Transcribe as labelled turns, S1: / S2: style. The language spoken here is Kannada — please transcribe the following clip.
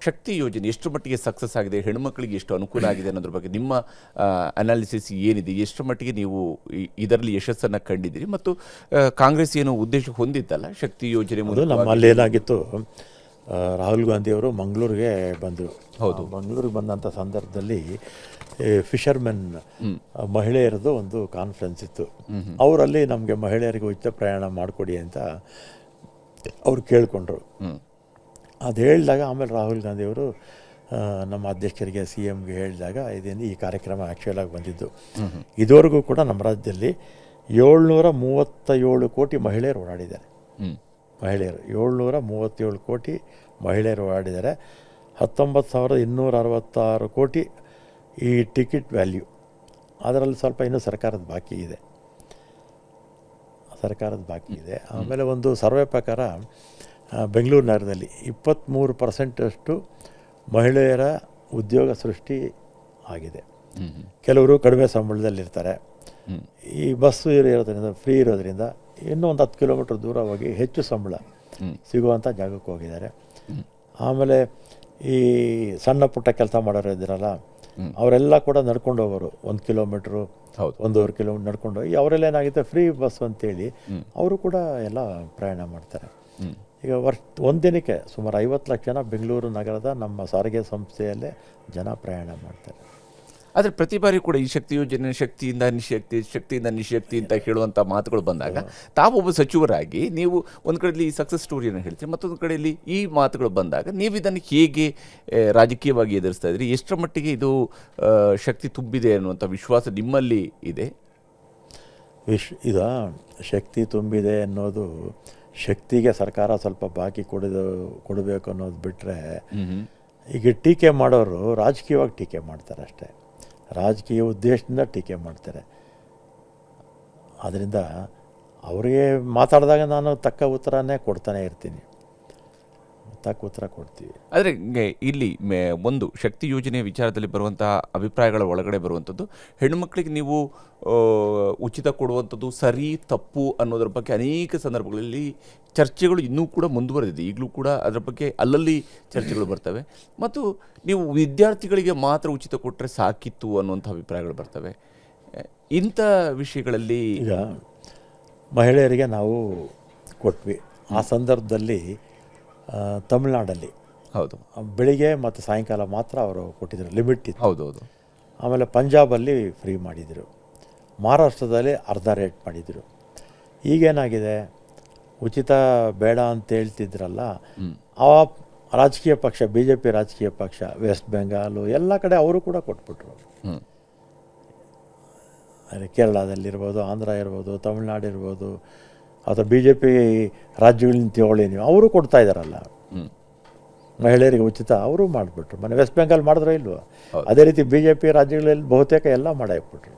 S1: ಶಕ್ತಿ ಯೋಜನೆ ಎಷ್ಟು ಮಟ್ಟಿಗೆ ಸಕ್ಸಸ್ ಆಗಿದೆ, ಹೆಣ್ಮಕ್ಳಿಗೆ ಎಷ್ಟು ಅನುಕೂಲ ಆಗಿದೆ ಅನ್ನೋದ್ರ ಬಗ್ಗೆ ನಿಮ್ಮ ಅನಾಲಿಸಿಸ್ ಏನಿದೆ? ಎಷ್ಟು ಮಟ್ಟಿಗೆ ನೀವು ಇದರಲ್ಲಿ ಯಶಸ್ಸನ್ನು ಕಂಡಿದ್ದೀರಿ? ಮತ್ತು ಕಾಂಗ್ರೆಸ್ ಏನು ಉದ್ದೇಶ ಹೊಂದಿದ್ದಲ್ಲ ಶಕ್ತಿ ಯೋಜನೆ ಮೂಲಕ?
S2: ನಮ್ಮಲ್ಲಿ ಏನಾಗಿತ್ತು, ರಾಹುಲ್ ಗಾಂಧಿಯವರು ಮಂಗಳೂರಿಗೆ ಬಂದರು.
S1: ಹೌದು,
S2: ಮಂಗಳೂರಿಗೆ ಬಂದಂಥ ಸಂದರ್ಭದಲ್ಲಿ ಫಿಷರ್ಮೆನ್ ಮಹಿಳೆಯರದು ಒಂದು ಕಾನ್ಫರೆನ್ಸ್ ಇತ್ತು. ಅವರಲ್ಲಿ ನಮಗೆ ಮಹಿಳೆಯರಿಗೆ ಉಚಿತ ಪ್ರಯಾಣ ಮಾಡಿಕೊಡಿ ಅಂತ ಅವ್ರು ಕೇಳಿಕೊಂಡ್ರು. ಅದು ಹೇಳಿದಾಗ ಆಮೇಲೆ ರಾಹುಲ್ ಗಾಂಧಿಯವರು ನಮ್ಮ ಅಧ್ಯಕ್ಷರಿಗೆ CMಗೆ ಹೇಳಿದಾಗ ಇದೇನು ಈ ಕಾರ್ಯಕ್ರಮ ಆ್ಯಕ್ಚುಲಾಗಿ ಬಂದಿದ್ದು. ಇದುವರೆಗೂ ಕೂಡ ನಮ್ಮ ರಾಜ್ಯದಲ್ಲಿ 737 ಕೋಟಿ ಮಹಿಳೆಯರು ಓಡಾಡಿದ್ದಾರೆ. ಮಹಿಳೆಯರು 737 ಕೋಟಿ ಮಹಿಳೆಯರು ಓಡಾಡಿದ್ದಾರೆ. 19,266 ಕೋಟಿ ಈ ಟಿಕೆಟ್ ವ್ಯಾಲ್ಯೂ. ಅದರಲ್ಲಿ ಸ್ವಲ್ಪ ಇನ್ನೂ ಸರ್ಕಾರದ ಬಾಕಿ ಇದೆ. ಆಮೇಲೆ ಒಂದು ಸರ್ವೆ ಪ್ರಕಾರ ಬೆಂಗಳೂರು ನಗರದಲ್ಲಿ 23% ಮಹಿಳೆಯರ ಉದ್ಯೋಗ ಸೃಷ್ಟಿ ಆಗಿದೆ. ಕೆಲವರು ಕಡಿಮೆ ಸಂಬಳದಲ್ಲಿರ್ತಾರೆ. ಈ ಬಸ್ಸು ಇರೋದ್ರಿಂದ, ಫ್ರೀ ಇರೋದ್ರಿಂದ ಇನ್ನೂ ಒಂದು 10 ಕಿಲೋಮೀಟ್ರ್ ದೂರ ಹೋಗಿ ಹೆಚ್ಚು ಸಂಬಳ ಸಿಗುವಂಥ ಜಾಗಕ್ಕೆ ಹೋಗಿದ್ದಾರೆ. ಆಮೇಲೆ ಈ ಸಣ್ಣ ಪುಟ್ಟ ಕೆಲಸ ಮಾಡೋರು ಇದ್ದೀರಲ್ಲ, ಅವರೆಲ್ಲ ಕೂಡ ನಡ್ಕೊಂಡು ಹೋಗೋರು. 1 ಕಿಲೋಮೀಟ್ರು 1.5 ಕಿಲೋಮೀಟ್ರ್ ನಡ್ಕೊಂಡು ಹೋಗಿ ಅವರೆಲ್ಲ ಏನಾಗುತ್ತೆ, ಫ್ರೀ ಬಸ್ ಅಂತೇಳಿ ಅವರು ಕೂಡ ಎಲ್ಲ ಪ್ರಯಾಣ ಮಾಡ್ತಾರೆ. ಈಗ ಒಂದಿನಕ್ಕೆ ಸುಮಾರು 50 ಲಕ್ಷ ಜನ ಬೆಂಗಳೂರು ನಗರದ ನಮ್ಮ ಸಾರಿಗೆ ಸಂಸ್ಥೆಯಲ್ಲೇ ಜನ ಪ್ರಯಾಣ ಮಾಡ್ತಾರೆ.
S1: ಆದರೆ ಪ್ರತಿ ಬಾರಿ ಕೂಡ ಈ ಶಕ್ತಿ ಯೋಜನೆ ಶಕ್ತಿಯಿಂದ ನಿಶಕ್ತಿ ಅಂತ ಹೇಳುವಂಥ ಮಾತುಗಳು ಬಂದಾಗ ತಾವೊಬ್ಬ ಸಚಿವರಾಗಿ ನೀವು ಒಂದು ಕಡೆಯಲ್ಲಿ ಈ ಸಕ್ಸಸ್ ಸ್ಟೋರಿಯನ್ನು ಹೇಳ್ತೀರಿ, ಮತ್ತೊಂದು ಕಡೆಯಲ್ಲಿ ಈ ಮಾತುಗಳು ಬಂದಾಗ ನೀವು ಇದನ್ನು ಹೇಗೆ ರಾಜಕೀಯವಾಗಿ ಎದುರಿಸ್ತಾ ಇದ್ರಿ? ಎಷ್ಟರ ಮಟ್ಟಿಗೆ ಇದು ಶಕ್ತಿ ತುಂಬಿದೆ ಅನ್ನುವಂಥ ವಿಶ್ವಾಸ ನಿಮ್ಮಲ್ಲಿ ಇದೆ?
S2: ಇದು ಶಕ್ತಿ ತುಂಬಿದೆ ಅನ್ನೋದು, ಶಕ್ತಿಗೆ ಸರ್ಕಾರ ಸ್ವಲ್ಪ ಬಾಕಿ ಕೊಡಬೇಕು ಅನ್ನೋದು ಬಿಟ್ಟರೆ, ಈಗ ಟೀಕೆ ಮಾಡೋರು ರಾಜಕೀಯವಾಗಿ ಟೀಕೆ ಮಾಡ್ತಾರೆ ಅಷ್ಟೇ. ರಾಜಕೀಯ ಉದ್ದೇಶದಿಂದ ಟೀಕೆ ಮಾಡ್ತಾರೆ. ಆದ್ದರಿಂದ ಅವರಿಗೆ ಮಾತಾಡಿದಾಗ ನಾನು ತಕ್ಕ ಉತ್ತರನೇ ಕೊಡ್ತಾನೆ ಇರ್ತೀನಿ, ತಕ್ಕ ಉತ್ತರ ಕೊಡ್ತೀವಿ.
S1: ಆದರೆ ಇಲ್ಲಿ ಒಂದು ಶಕ್ತಿ ಯೋಜನೆಯ ವಿಚಾರದಲ್ಲಿ ಬರುವಂತಹ ಅಭಿಪ್ರಾಯಗಳ ಒಳಗಡೆ ಬರುವಂಥದ್ದು, ಹೆಣ್ಣುಮಕ್ಕಳಿಗೆ ನೀವು ಉಚಿತ ಕೊಡುವಂಥದ್ದು ಸರಿ ತಪ್ಪು ಅನ್ನೋದ್ರ ಬಗ್ಗೆ ಅನೇಕ ಸಂದರ್ಭಗಳಲ್ಲಿ ಚರ್ಚೆಗಳು ಇನ್ನೂ ಕೂಡ ಮುಂದುವರೆದಿದೆ. ಈಗಲೂ ಕೂಡ ಅದರ ಬಗ್ಗೆ ಅಲ್ಲಲ್ಲಿ ಚರ್ಚೆಗಳು ಬರ್ತವೆ. ಮತ್ತು ನೀವು ವಿದ್ಯಾರ್ಥಿಗಳಿಗೆ ಮಾತ್ರ ಉಚಿತ ಕೊಟ್ಟರೆ ಸಾಕಿತ್ತು ಅನ್ನುವಂಥ ಅಭಿಪ್ರಾಯಗಳು ಬರ್ತವೆ. ಇಂಥ ವಿಷಯಗಳಲ್ಲಿ
S2: ಈಗ ಮಹಿಳೆಯರಿಗೆ ನಾವು ಕೊಟ್ವಿ. ಆ ಸಂದರ್ಭದಲ್ಲಿ ತಮಿಳ್ನಾಡಲ್ಲಿ ಬೆಳಿಗ್ಗೆ ಮತ್ತು ಸಾಯಂಕಾಲ ಮಾತ್ರ ಅವರು ಕೊಟ್ಟಿದ್ದರು, ಲಿಮಿಟ್ ಇತ್ತು.
S1: ಹೌದೌದು.
S2: ಆಮೇಲೆ ಪಂಜಾಬಲ್ಲಿ ಫ್ರೀ ಮಾಡಿದರು, ಮಹಾರಾಷ್ಟ್ರದಲ್ಲಿ ಅರ್ಧ ರೇಟ್ ಮಾಡಿದರು. ಈಗೇನಾಗಿದೆ, ಉಚಿತ ಬೇಡ ಅಂತ ಹೇಳ್ತಿದ್ರಲ್ಲ, ಆ ರಾಜಕೀಯ ಪಕ್ಷ BJP ರಾಜಕೀಯ ಪಕ್ಷ ವೆಸ್ಟ್ ಬೆಂಗಾಲು ಎಲ್ಲ ಕಡೆ ಅವರು ಕೂಡ ಕೊಟ್ಬಿಟ್ರು. ಕೇರಳದಲ್ಲಿರ್ಬೋದು, ಆಂಧ್ರ ಇರ್ಬೋದು, ತಮಿಳ್ನಾಡು ಇರ್ಬೋದು, ಅಥವಾ BJP ರಾಜ್ಯಗಳಿಂದ ತಗೊಳ್ಳಿ ನೀವು, ಅವರು ಕೊಡ್ತಾ ಇದ್ದಾರಲ್ಲ ಮಹಿಳೆಯರಿಗೆ ಉಚಿತ, ಅವರು ಮಾಡಿಬಿಟ್ರು. ವೆಸ್ಟ್ ಬೆಂಗಾಲ್ ಮಾಡಿದ್ರೋ ಇಲ್ವೋ, ಅದೇ ರೀತಿ BJP ರಾಜ್ಯಗಳಲ್ಲಿ ಬಹುತೇಕ ಎಲ್ಲ ಮಾಡಾಕ್ಬಿಟ್ರು.